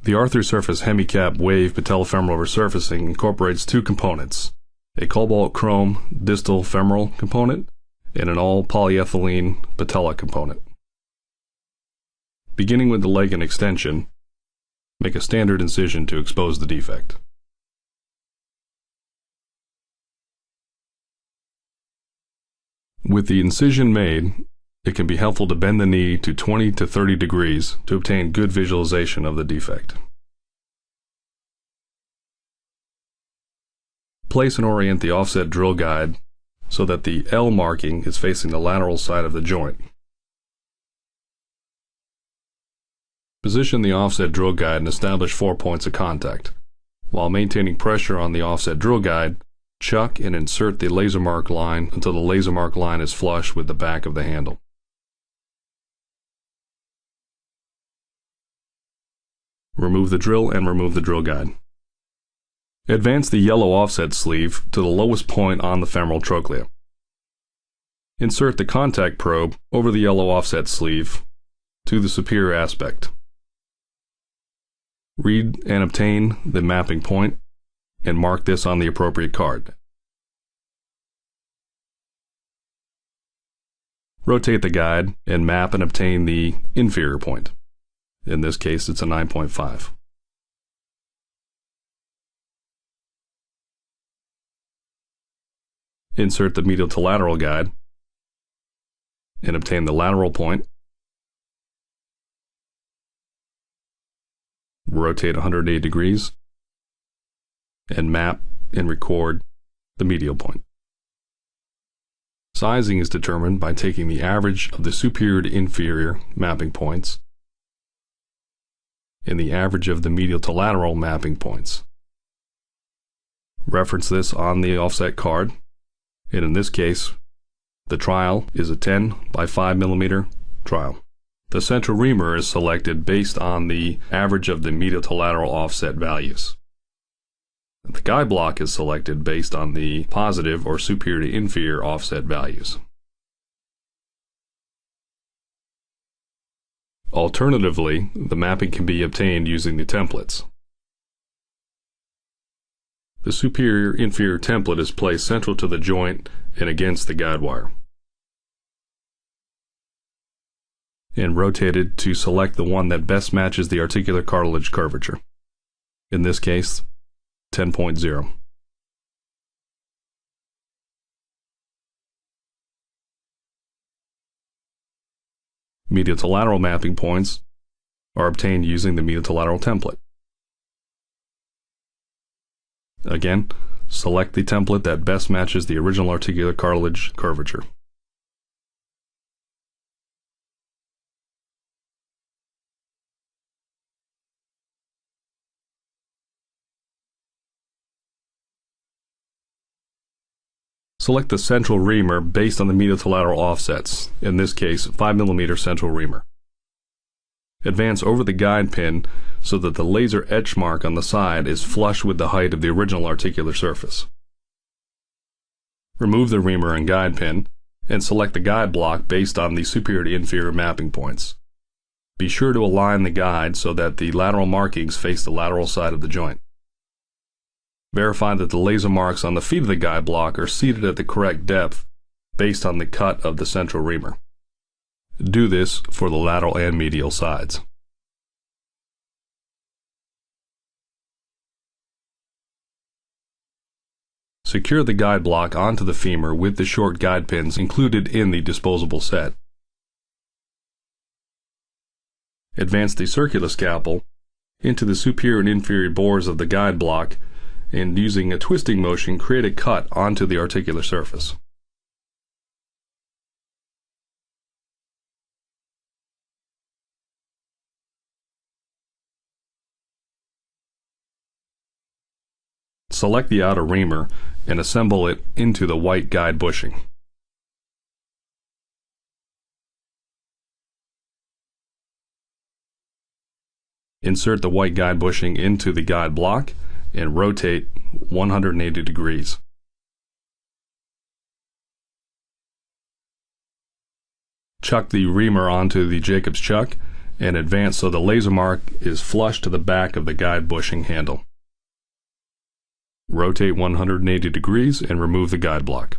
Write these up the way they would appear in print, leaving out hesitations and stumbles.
The Arthosurface hemicap wave patellofemoral resurfacing incorporates two components, a cobalt chrome distal femoral component and an all polyethylene patella component. Beginning with the leg and extension, make a standard incision to expose the defect. With the incision made, it can be helpful to bend the knee to 20 to 30 degrees to obtain good visualization of the defect. Place and orient the offset drill guide so that the L marking is facing the lateral side of the joint. Position the offset drill guide and establish 4 points of contact. While maintaining pressure on the offset drill guide, chuck and insert the laser mark line until the laser mark line is flush with the back of the handle. Remove the drill and remove the drill guide. Advance the yellow offset sleeve to the lowest point on the femoral trochlea. Insert the contact probe over the yellow offset sleeve to the superior aspect. Read and obtain the mapping point and mark this on the appropriate card. Rotate the guide and map and obtain the inferior point. In this case, it's a 9.5. Insert the medial to lateral guide and obtain the lateral point. Rotate 180 degrees and map and record the medial point. Sizing is determined by taking the average of the superior to inferior mapping points and the average of the medial to lateral mapping points. Reference this on the offset card, and in this case, the trial is a 10 by 5 millimeter trial. The central reamer is selected based on the average of the medial to lateral offset values. The guide block is selected based on the positive or superior to inferior offset values. Alternatively, the mapping can be obtained using the templates. The superior-inferior template is placed central to the joint and against the guide wire, and rotated to select the one that best matches the articular cartilage curvature. In this case, 10.0. Medial to lateral mapping points are obtained using the medial to lateral template. Again, select the template that best matches the original articular cartilage curvature. Select the central reamer based on the medial to lateral offsets, in this case 5 mm central reamer. Advance over the guide pin so that the laser etch mark on the side is flush with the height of the original articular surface. Remove the reamer and guide pin and select the guide block based on the superior to inferior mapping points. Be sure to align the guide so that the lateral markings face the lateral side of the joint. Verify that the laser marks on the feet of the guide block are seated at the correct depth based on the cut of the central reamer. Do this for the lateral and medial sides. Secure the guide block onto the femur with the short guide pins included in the disposable set. Advance the circular scalpel into the superior and inferior bores of the guide block and using a twisting motion create a cut onto the articular surface. Select the outer reamer and assemble it into the white guide bushing. Insert the white guide bushing into the guide block and rotate 180 degrees. Chuck the reamer onto the Jacob's chuck and advance so the laser mark is flush to the back of the guide bushing handle. Rotate 180 degrees and remove the guide block.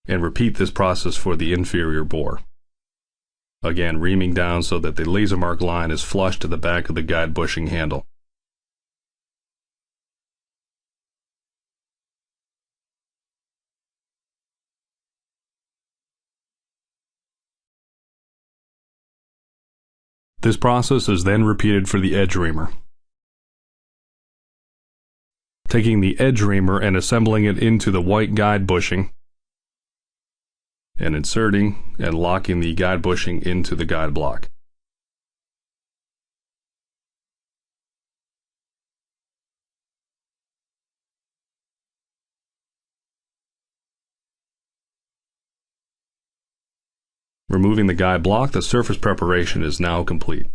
And repeat this process for the inferior bore. Again, reaming down so that the laser mark line is flush to the back of the guide bushing handle. This process is then repeated for the edge reamer. Taking the edge reamer and assembling it into the white guide bushing, and inserting and locking the guide bushing into the guide block. Removing the guide block, the surface preparation is now complete.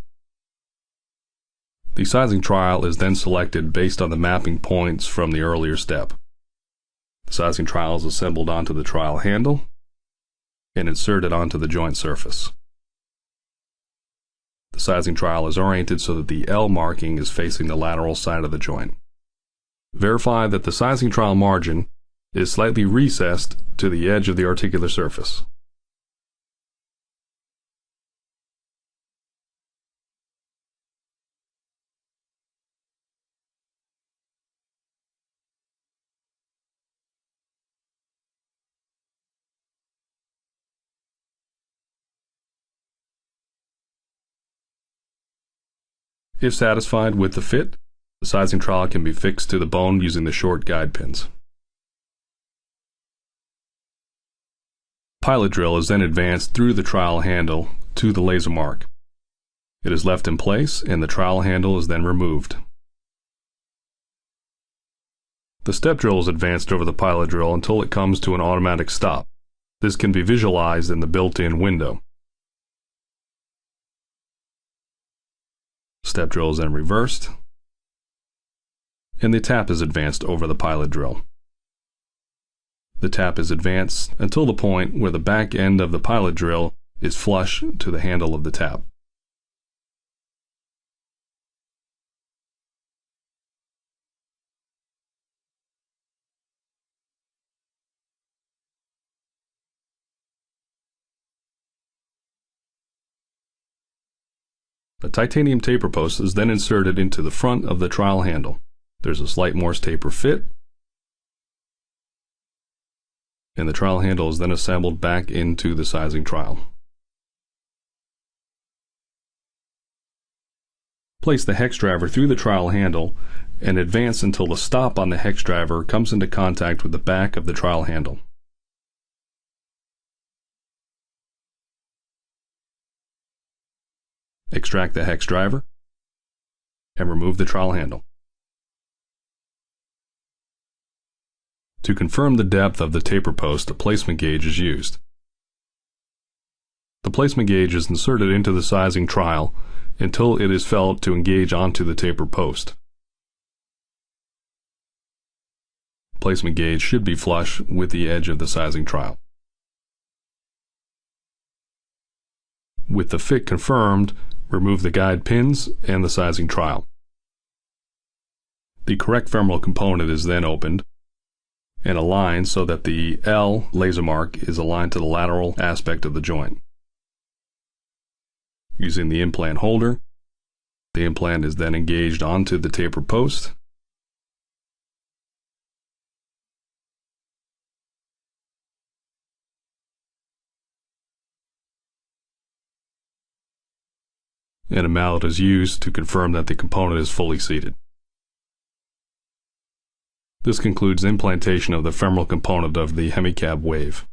The sizing trial is then selected based on the mapping points from the earlier step. The sizing trial is assembled onto the trial handle and inserted onto the joint surface. The sizing trial is oriented so that the L marking is facing the lateral side of the joint. Verify that the sizing trial margin is slightly recessed to the edge of the articular surface. If satisfied with the fit, the sizing trowel can be fixed to the bone using the short guide pins. Pilot drill is then advanced through the trowel handle to the laser mark. It is left in place and the trowel handle is then removed. The step drill is advanced over the pilot drill until it comes to an automatic stop. This can be visualized in the built-in window. Step drill is then reversed, and the tap is advanced over the pilot drill. The tap is advanced until the point where the back end of the pilot drill is flush to the handle of the tap. A titanium taper post is then inserted into the front of the trowel handle. There's a slight Morse taper fit, and the trowel handle is then assembled back into the sizing trowel. Place the hex driver through the trowel handle and advance until the stop on the hex driver comes into contact with the back of the trowel handle. Extract the hex driver and remove the trowel handle. To confirm the depth of the taper post, a placement gauge is used. The placement gauge is inserted into the sizing trowel until it is felt to engage onto the taper post. Placement gauge should be flush with the edge of the sizing trowel. With the fit confirmed, remove the guide pins and the sizing trowel. The correct femoral component is then opened and aligned so that the L laser mark is aligned to the lateral aspect of the joint. Using the implant holder, the implant is then engaged onto the taper post. And a mallet is used to confirm that the component is fully seated. This concludes implantation of the femoral component of the hemicab wave.